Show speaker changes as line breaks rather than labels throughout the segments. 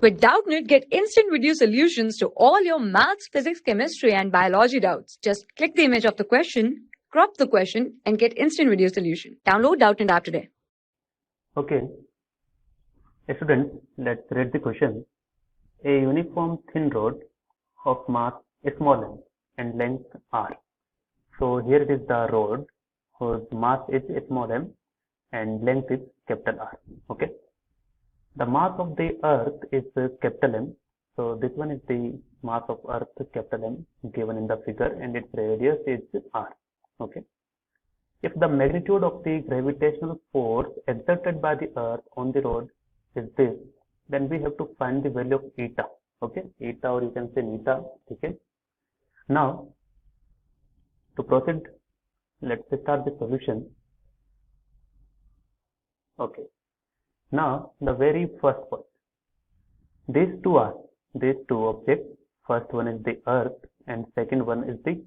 With Doubtnut, get instant video solutions to all your maths, physics, chemistry, and biology doubts. Just click the image of the question, crop the question, and get instant video solution. Download Doubtnut app today.
Okay, students, let's read the question. A uniform thin rod of mass small m and length r. So here it is the rod whose mass is small m and length is capital R. Okay. The mass of the earth is capital M. So this one is the mass of earth capital M given in the figure, and its radius is R. Okay. If the magnitude of the gravitational force exerted by the earth on the rod is this, then we have to find the value of eta. Okay, eta, or you can say neta. Okay. Now, to proceed, let's start the solution. Okay. Now, the very first point. These two objects. First one is the earth and second one is the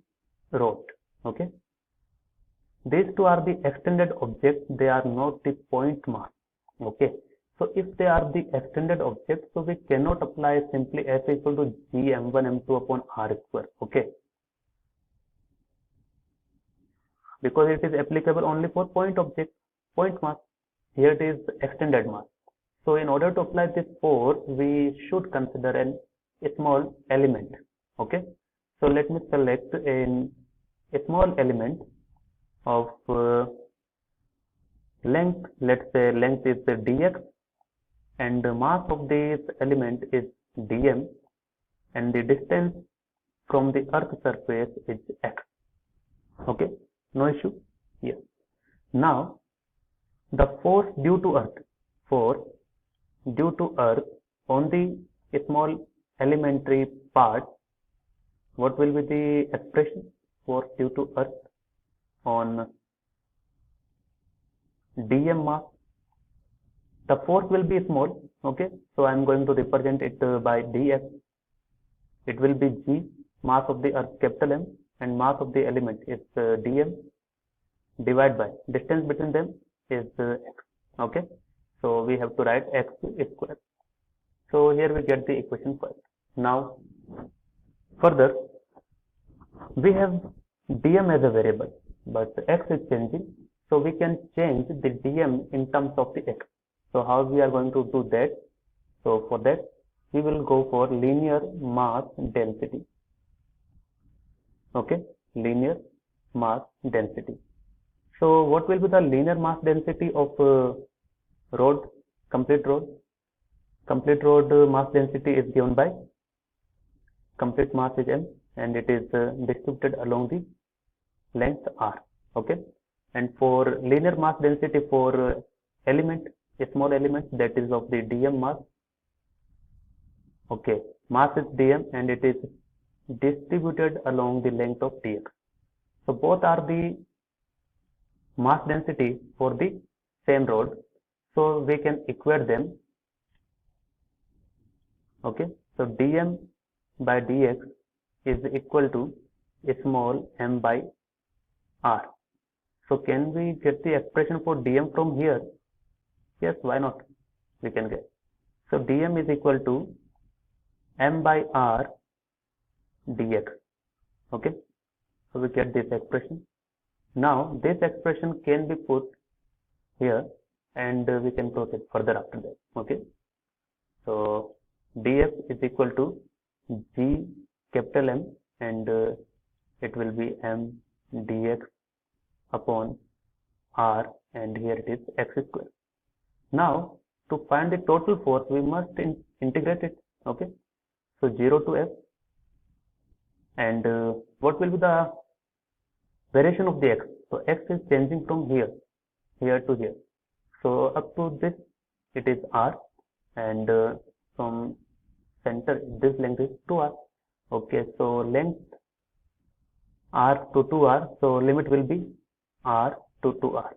rod. Okay. These two are the extended objects. They are not the point mass. Okay. So if they are the extended objects, so we cannot apply simply F equal to G m1 m2 upon r square. Okay. Because it is applicable only for point object, point mass. Here it is extended mass. So in order to apply this force, we should consider a small element. Okay. So let me select a small element of length. Let's say length is dx, and the mass of this element is dm, and the distance from the earth surface is x. Okay. No issue. Yes. Now, the force due to earth on the small elementary part, what will be the expression? Force due to earth on dm mass. The force will be small. Okay, so I am going to represent it by df. It will be g, mass of the earth capital M, and mass of the element is dm, divided by distance between them is x. Okay, so we have to write x square. So here we get the equation first. Now further, we have dm as a variable, but x is changing, so we can change the dm in terms of the x. So how we are going to do that? So for that, we will go for linear mass density. Okay, linear mass density. So what will be the linear mass density of rod, complete rod? Complete rod mass density is given by complete mass is m, and it is distributed along the length r. Okay, and for linear mass density for element, a small element, that is of the dm mass. Okay, mass is dm and it is distributed along the length of dx. So both are the mass density for the same rod, so we can equate them. Okay, so dm by dx is equal to small m by r. So can we get the expression for dm from here? Yes, why not? We can get. So dm is equal to m by r dx. Okay, so we get this expression. Now this expression can be put here, and we can proceed further after that. Okay, so df is equal to g capital M, and it will be m dx upon r, and here it is x square. Now to find the total force, we must integrate it. Okay, so 0 to f, and what will be the variation of the x? So x is changing from here to here. So up to this it is r, and from center this length is 2r. Okay, so length r to 2r, so limit will be r to 2r.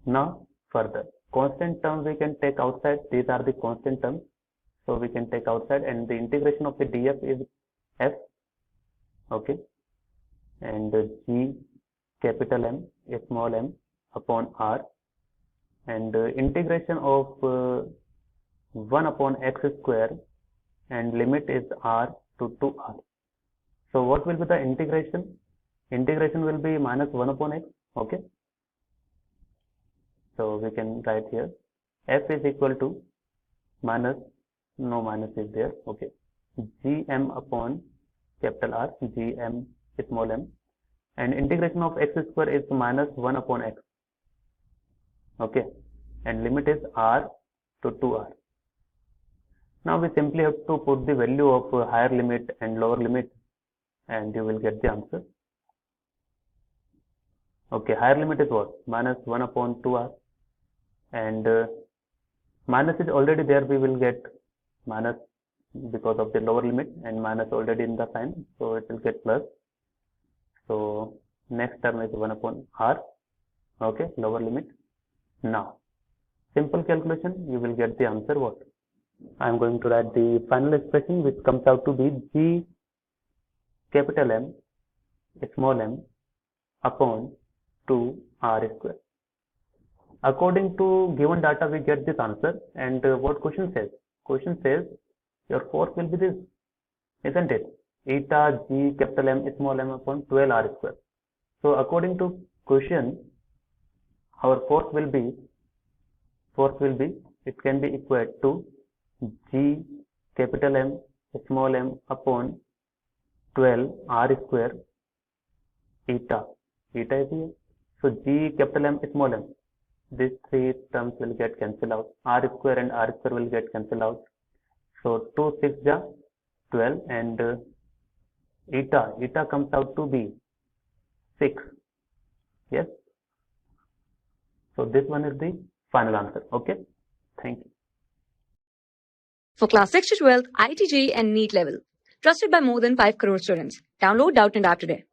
Now further, constant term we can take outside. These are the constant terms, so we can take outside, and the integration of the df is f. Okay, and g capital M, small m upon r, and integration of 1 upon x square and limit is r to 2r. So what will be the integration? Integration will be minus 1 upon x. Okay. So we can write here f is equal to minus, no minus is there. Okay. Gm upon capital R, Gm small m, and integration of x square is minus 1 upon x. Okay. And limit is r to 2r. Now we simply have to put the value of higher limit and lower limit and you will get the answer. Okay, higher limit is what? Minus 1 upon 2r, and minus is already there, we will get minus because of the lower limit, and minus already in the sign, so it will get plus. So next term is 1 upon r. Okay, lower limit. Now simple calculation, you will get the answer what? I am going to write the final expression, which comes out to be G capital M small m upon 2r square. According to given data, we get this answer. And what question says? Question says your force will be this, isn't it? Eta G capital M small m upon 12r square. So according to question, our force will be, it can be equal to G capital M small m upon 12r square eta. Eta is here. So G capital M small m, these three terms will get cancelled out. R square and R square will get cancelled out. So 2 6 ja 12, and eta comes out to be 6. Yes. So this one is the final answer. Okay. Thank you.
For class 6 to 12, IIT JEE and NEET level. Trusted by more than 5 crore students. Download Doubtnut App today.